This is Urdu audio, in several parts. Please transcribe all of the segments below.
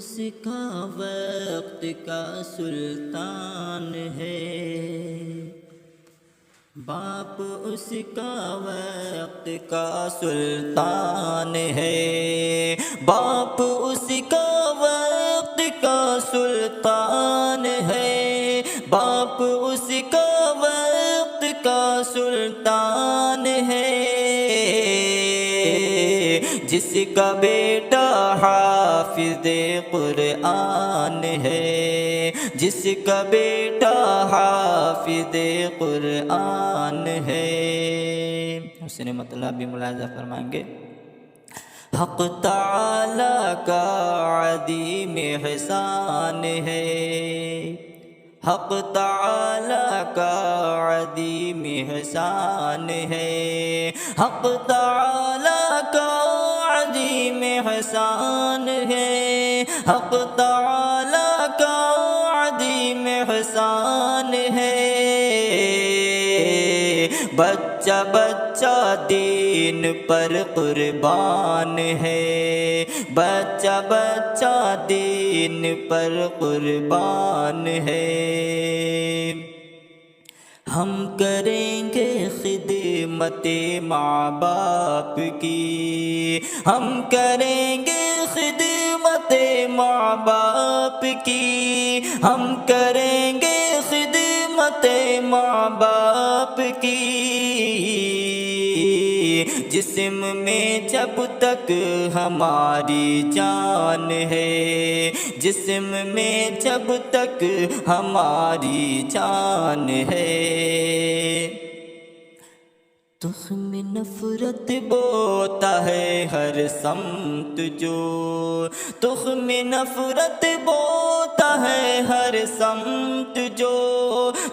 اس کا وقت کا سلطان ہے، باپ اس کا وقت کا سلطان ہے، باپ اس کا وقت کا سلطان ہے، باپ اس کا وقت کا سلطان ہے، جس کا بیٹا حافظ قرآن ہے، جس کا بیٹا حافظ قرآن ہے۔ اس نے مطلب بھی ملاحظہ فرمائیں گے۔ حق تعالی کا عظیم احسان ہے، حق تعالی کا عظیم احسان ہے، حق تعالی کا عظیم احسان ہے، حق تعالی کا عظیم احسان ہے۔ بچہ بچہ دین پر قربان ہے، بچہ بچہ دین پر قربان ہے۔ ہم کریں گے خدمت ماں باپ کی، ہم کریں گے خدمت ماں باپ کی، ہم کریں گے خدمت ماں باپ کی، جسم میں جب تک ہماری جان ہے، جسم میں جب تک ہماری جان ہے۔ تخم نفرت بوتا ہے ہر سمت جو، تخم نفرت بوتا ہے ہر سمت جو،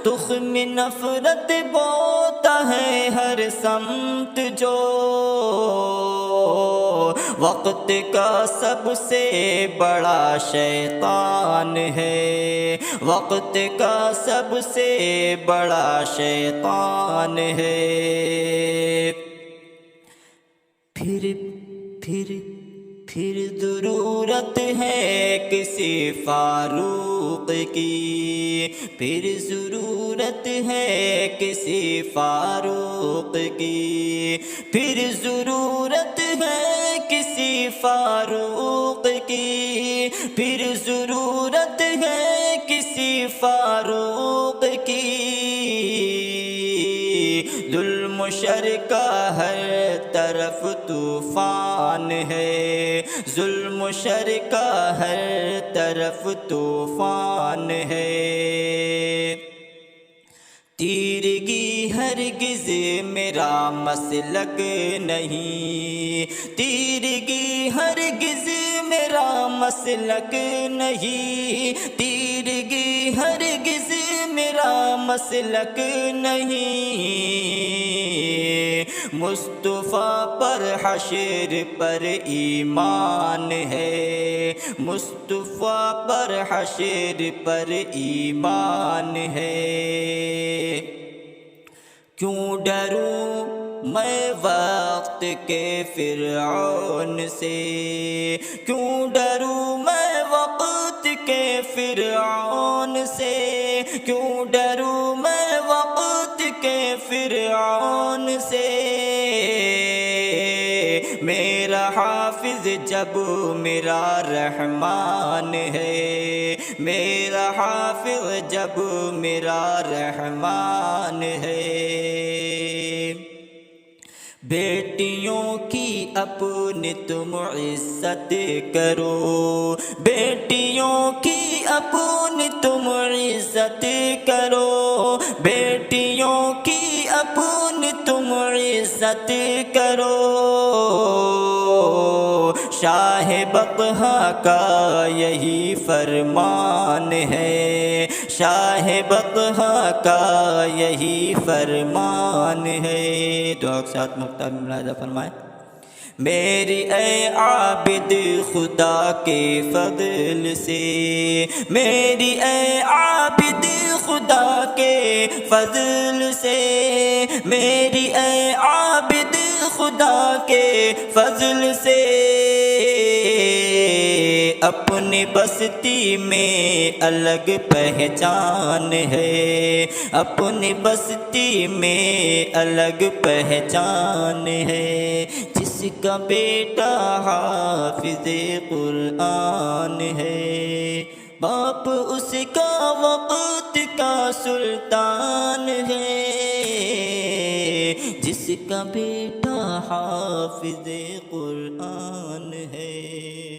تخم نفرت بوتا ہے ہر سمت جو، وقت کا سب سے بڑا شیطان ہے، وقت کا سب سے بڑا شیطان ہے۔ پھر ضرورت ہے کسی فاروق کی، پھر ضرورت ہے کسی فاروق کی، پھر ضرورت ہے کسی فاروق کی، پھر ضرورت ہے کسی فاروق کی، ظلم و شر کا ہر طرف طوفان ہے، ظلم و شر کا ہر طرف طوفان ہے۔ تیرگی ہرگز میرا مسلک نہیں، تیرگی ہرگز میرا مسلک نہیں، تیرگی ہرگز میرا مسلک نہیں، مصطفیٰ پر حشر پر ایمان ہے، مصطفیٰ پر حشر پر ایمان ہے۔ کیوں ڈروں میں وقت کے فرعون سے، کیوں ڈروں میں وقت کے فرعون سے، کیوں ڈروں میں وقت کے فرعون سے، میرا حافظ جب میرا رحمان ہے، میرا حافظ جب میرا رحمان ہے۔ بیٹیوں کی اپنی تم عزت کرو، بیٹیوں کی اپنی تم عزت کرو، بیٹیوں کی اپنی تم عزت کرو، شاہ بطحہ کا یہی فرمان ہے، شاہ بطحہ کا یہی فرمان ہے۔ دعا کے ساتھ مختار ملاحظہ فرمائیں۔ میری اے عابد خدا کے فضل سے، میری اے عابد خدا کے فضل سے، میری اے عابد خدا کے فضل سے اپنی بستی میں الگ پہچان ہے، اپنی بستی میں الگ پہچان ہے، جس کا بیٹا حافظ قرآن ہے، باپ اس کا وقت کا سلطان ہے، جس کا بیٹا حافظ قرآن ہے۔